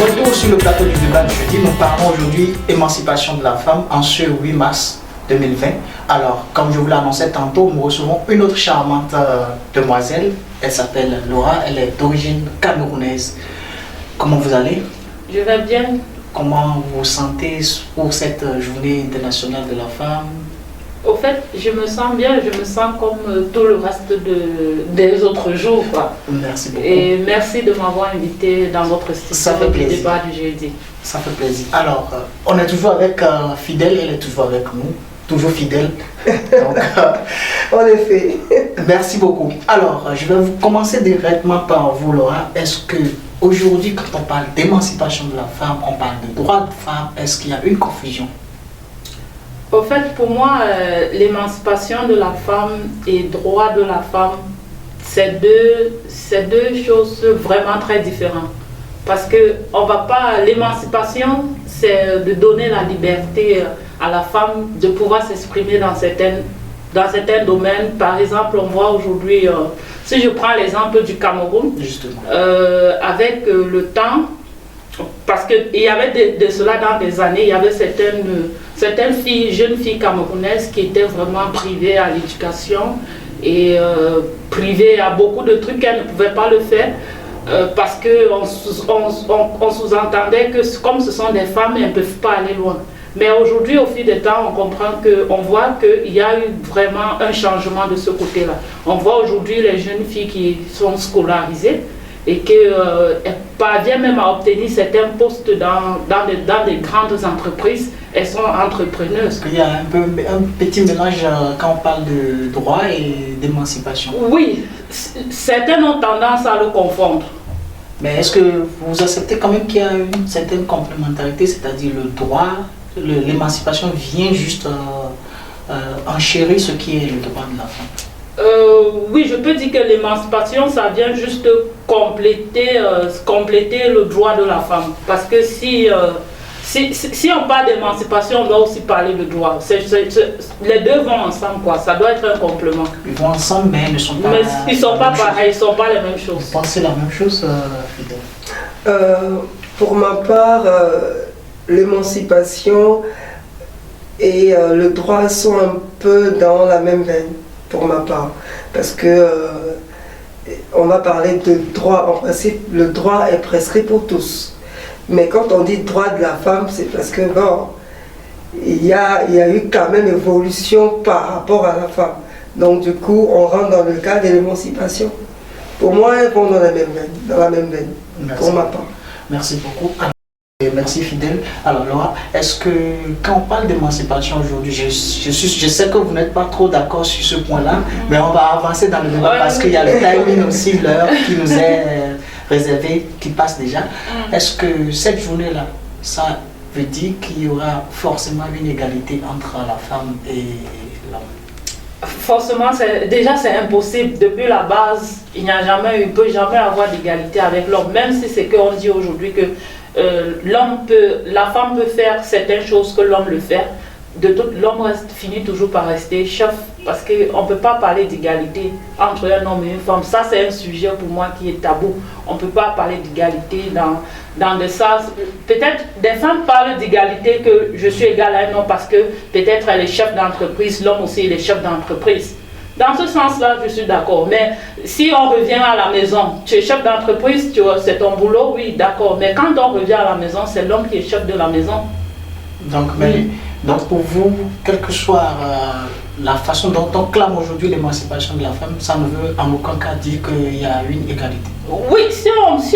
retour sur le plateau du débat de jeudi. Nous parlons aujourd'hui émancipation de la femme en ce 8 mars 2020. Alors, comme je vous l'annonçais tantôt, nous recevons une autre charmante demoiselle. Elle s'appelle Laura, elle est d'origine camerounaise. Comment vous allez? Je vais bien. Comment vous vous sentez pour cette journée internationale de la femme? Au fait, je me sens bien, je me sens comme tout le reste des autres jours, quoi. Merci beaucoup. Et merci de m'avoir invité dans votre studio du débat du jeudi. Ça fait plaisir. Alors, on est toujours avec Fidèle, elle est toujours avec nous, toujours fidèle. Donc, en effet. Merci beaucoup. Alors, je vais vous commencer directement par vous, Laura. Est-ce que aujourd'hui, quand on parle d'émancipation de la femme, on parle de droit de femme, est-ce qu'il y a une confusion? Au fait, pour moi, l'émancipation de la femme et droit de la femme, c'est deux choses vraiment très différentes. Parce que l'émancipation, c'est de donner la liberté à la femme de pouvoir s'exprimer dans certains domaines. Par exemple, on voit aujourd'hui, si je prends l'exemple du Cameroun, avec le temps, parce qu'il y avait de cela dans des années, il y avait certaines filles, jeunes filles camerounaises qui étaient vraiment privées à l'éducation et privées à beaucoup de trucs qu'elles ne pouvaient pas le faire parce qu'on sous-entendait que comme ce sont des femmes, elles ne peuvent pas aller loin. Mais aujourd'hui, au fil du temps, on voit qu'il y a eu vraiment un changement de ce côté-là. On voit aujourd'hui les jeunes filles qui sont scolarisées et qu'elles parviennent même à obtenir certains postes dans des grandes entreprises. Elles sont entrepreneuses. Il y a un petit mélange quand on parle de droit et d'émancipation. Oui, certains ont tendance à le confondre. Mais est-ce que vous acceptez quand même qu'il y a une certaine complémentarité, c'est-à-dire le droit, l'émancipation vient juste enchérir ce qui est le droit de la femme? Oui, je peux dire que l'émancipation, ça vient juste compléter le droit de la femme. Parce que si on parle d'émancipation, on doit aussi parler de droit. Les deux vont ensemble, quoi. Ça doit être un complément. Ils vont ensemble, mais ils ne sont pas pareils, ils ne sont pas les mêmes choses. Vous pensez la même chose, Fidèle? Pour ma part, l'émancipation et le droit sont un peu dans la même veine. Pour ma part, parce que on va parler de droit. En principe, le droit est prescrit pour tous, mais quand on dit droit de la femme, c'est parce que bon, il y a eu quand même évolution par rapport à la femme. Donc du coup, on rentre dans le cas de l'émancipation. Pour moi, elles vont dans la même veine. Merci. Pour ma part. Merci beaucoup. Merci Fidèle. Alors Laura, est-ce que quand on parle d'émancipation aujourd'hui, je sais que vous n'êtes pas trop d'accord sur ce point-là, mais on va avancer dans le débat parce qu'il y a le timing aussi, l'heure qui nous est réservée, qui passe déjà. Est-ce que cette journée-là, ça veut dire qu'il y aura forcément une égalité entre la femme et l'homme? Forcément, c'est impossible. Depuis la base, il peut jamais avoir d'égalité avec l'homme, même si c'est qu'on dit aujourd'hui que la femme peut faire certaines choses que l'homme le fait. L'homme finit toujours par rester chef parce qu'on ne peut pas parler d'égalité entre un homme et une femme. Ça, c'est un sujet pour moi qui est tabou. On ne peut pas parler d'égalité dans des sens. Peut-être des femmes parlent d'égalité que je suis égale à un homme parce que peut-être elle est chef d'entreprise, l'homme aussi il est chef d'entreprise. Dans ce sens-là, je suis d'accord. Mais si on revient à la maison, tu es chef d'entreprise, c'est ton boulot, oui, d'accord. Mais quand on revient à la maison, c'est l'homme qui est chef de la maison. Donc pour vous, quelle que soit la façon dont on clame aujourd'hui l'émancipation de la femme, ça ne veut en aucun cas dire qu'il y a une égalité. Oui, si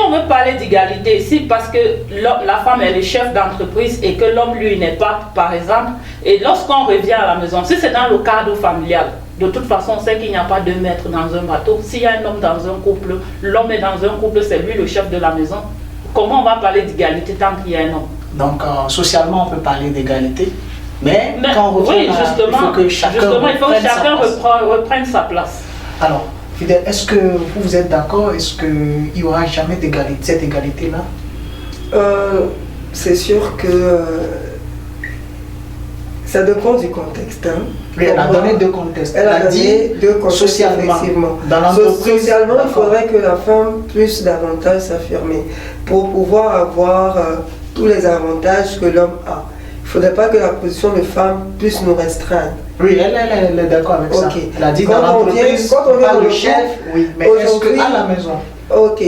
on veut parler d'égalité, si parce que la femme elle est chef d'entreprise et que l'homme lui n'est pas, par exemple, et lorsqu'on revient à la maison, si c'est dans le cadre familial, de toute façon, on sait qu'il n'y a pas deux maîtres dans un bateau. S'il y a un homme dans un couple, l'homme est dans un couple, c'est lui le chef de la maison. Comment on va parler d'égalité tant qu'il y a un homme? Donc, socialement, on peut parler d'égalité, mais quand on revient, oui, justement, il faut que chacun reprenne sa place. Alors, Fidèle, est-ce que vous êtes d'accord? Est-ce qu'il n'y aura jamais cette égalité-là? C'est sûr que Ça dépend du contexte. Hein. Oui, elle a donné deux contextes. Elle a donné deux contextes, socialement, effectivement. dans l'entreprise. Socialement, il faudrait que la femme puisse davantage s'affirmer pour pouvoir avoir tous les avantages que l'homme a. Il ne faudrait pas que la position de femme puisse nous restreindre. Oui, elle est d'accord avec ça. Elle a dit quand dans l'entreprise, pas le chef, oui, mais est-ce qu'à la maison? Ok,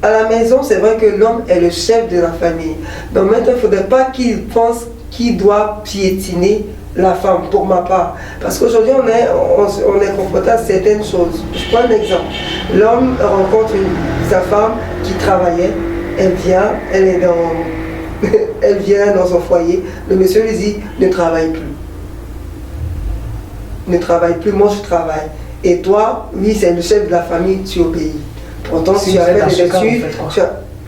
à la maison, c'est vrai que l'homme est le chef de la famille. Donc maintenant, il ne faudrait pas qu'il pense qu'il doit piétiner la femme, pour ma part. Parce qu'aujourd'hui, on est confronté à certaines choses. Je prends un exemple. L'homme rencontre sa femme qui travaillait, elle vient, elle vient dans son foyer, le monsieur lui dit, ne travaille plus. Ne travaille plus, moi je travaille. Et toi, oui, c'est le chef de la famille, tu obéis. Pourtant, si tu as fait des études,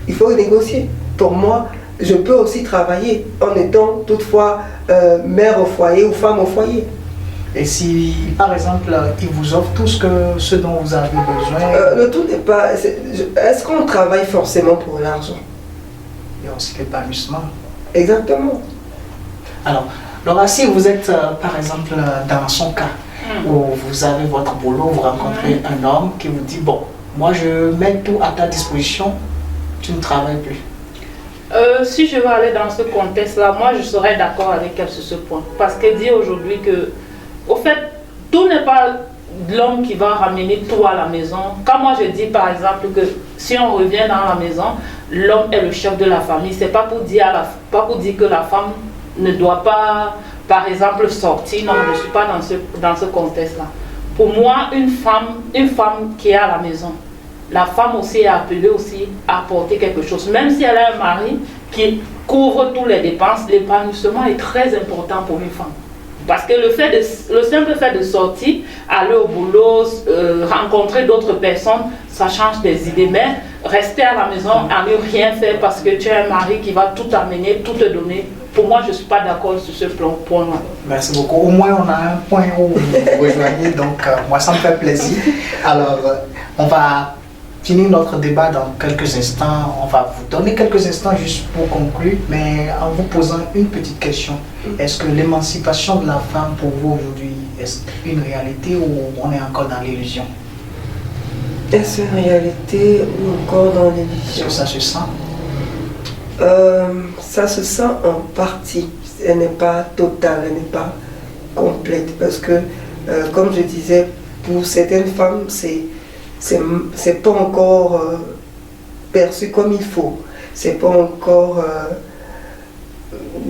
il faut négocier. Pour moi, je peux aussi travailler en étant toutefois mère au foyer ou femme au foyer. Et si, par exemple, il vous offre tout ce dont vous avez besoin? Le tout n'est pas... Est-ce qu'on travaille forcément pour l'argent? Il y a aussi l'épanouissement. Exactement. Alors, Laura, si vous êtes, par exemple, dans son cas, où vous avez votre boulot, vous rencontrez un homme qui vous dit, bon, moi je mets tout à ta disposition, tu ne travailles plus. Si je veux aller dans ce contexte-là, moi je serais d'accord avec elle sur ce point. Parce qu'elle dit aujourd'hui que, au fait, tout n'est pas l'homme qui va ramener tout à la maison. Quand moi je dis par exemple que si on revient dans la maison, l'homme est le chef de la famille, c'est pas pour dire que la femme ne doit pas, par exemple, sortir. Non, je ne suis pas dans ce contexte-là. Pour moi, une femme qui est à la maison, la femme aussi est appelée aussi à apporter quelque chose. Même si elle a un mari qui couvre toutes les dépenses, l'épanouissement est très important pour une femme. Parce que le simple fait de sortir, aller au boulot, rencontrer d'autres personnes, ça change des idées. Mais rester à la maison, à ne rien faire parce que tu as un mari qui va tout amener, tout te donner, pour moi, je ne suis pas d'accord sur ce point-là. Merci beaucoup. Au moins, on a un point où vous vous rejoignez, donc moi, ça me fait plaisir. Alors, on va finir notre débat dans quelques instants. On va vous donner quelques instants juste pour conclure, mais en vous posant une petite question. Est-ce que l'émancipation de la femme pour vous aujourd'hui est une réalité ou on est encore dans l'illusion? Est-ce une réalité ou encore dans l'illusion? Est-ce que ça se sent? Ça se sent en partie. Elle n'est pas totale, elle n'est pas complète. Parce que, comme je disais, pour certaines femmes, c'est pas encore perçu comme il faut. C'est pas encore,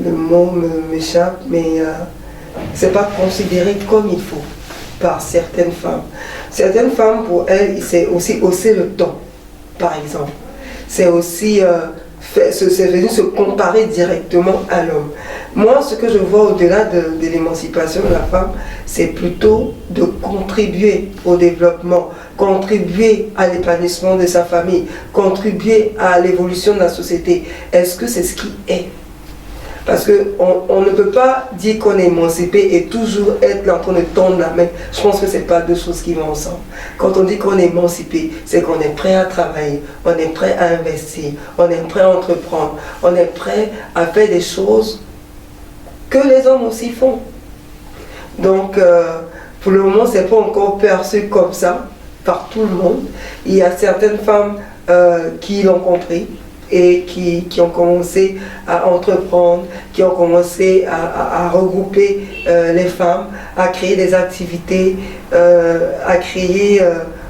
le mot m'échappe, mais c'est pas considéré comme il faut par certaines femmes. Certaines femmes, pour elles, c'est aussi hausser le ton, par exemple. C'est aussi c'est venu se comparer directement à l'homme. Moi, ce que je vois au-delà de l'émancipation de la femme, c'est plutôt de contribuer au développement, contribuer à l'épanouissement de sa famille, contribuer à l'évolution de la société. Est-ce que c'est ce qui est? Parce qu'on ne peut pas dire qu'on est émancipé et toujours être là en train de tendre la main. Je pense que ce n'est pas deux choses qui vont ensemble. Quand on dit qu'on est émancipé, c'est qu'on est prêt à travailler, on est prêt à investir, on est prêt à entreprendre, on est prêt à faire des choses que les hommes aussi font. Donc, pour le moment, ce n'est pas encore perçu comme ça par tout le monde. Il y a certaines femmes qui l'ont compris et qui ont commencé à entreprendre, qui ont commencé à regrouper les femmes, à créer des activités, à créer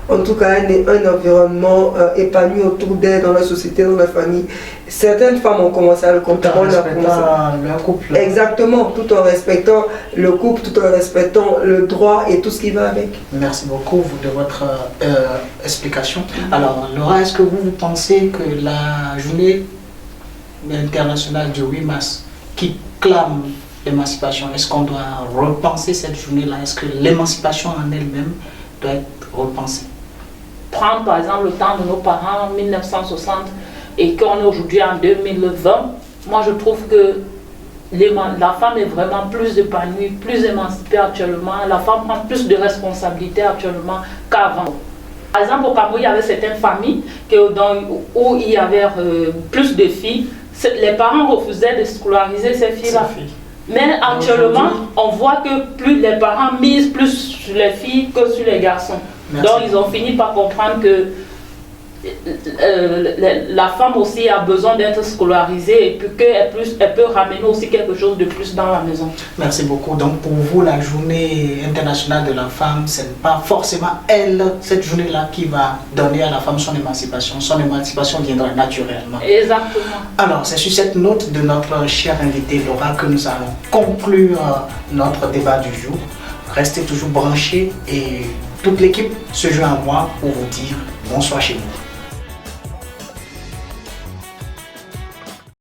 en tout cas un environnement épanoui autour d'elles, dans la société, dans la famille. Certaines femmes ont commencé à le comprendre. Tout en respectant leur couple. Exactement, tout en respectant le couple, tout en respectant le droit et tout ce qui va avec. Merci beaucoup de votre explication. Alors, Laura, est-ce que vous pensez que la journée internationale du 8 mars qui clame l'émancipation, est-ce qu'on doit repenser cette journée-là? Est-ce que l'émancipation en elle-même doit être repensée? Prendre par exemple le temps de nos parents en 1960 et qu'on est aujourd'hui en 2020, moi je trouve que la femme est vraiment plus épanouie, plus émancipée actuellement. La femme prend plus de responsabilités actuellement qu'avant. Par exemple, au Cameroun, il y avait certaines familles où il y avait plus de filles. Les parents refusaient de scolariser ces filles-là. Mais actuellement, on voit que plus les parents misent plus sur les filles que sur les garçons. Merci. Donc ils ont fini par comprendre que la femme aussi a besoin d'être scolarisée et puis qu'elle peut ramener aussi quelque chose de plus dans la maison. Merci beaucoup. Donc pour vous, la journée internationale de la femme, ce n'est pas forcément elle, cette journée-là, qui va donner à la femme son émancipation. Son émancipation viendra naturellement. Exactement. Alors, c'est sur cette note de notre chère invitée Laura que nous allons conclure notre débat du jour. Restez toujours branchés et toute l'équipe se joint à moi pour vous dire bonsoir chez vous.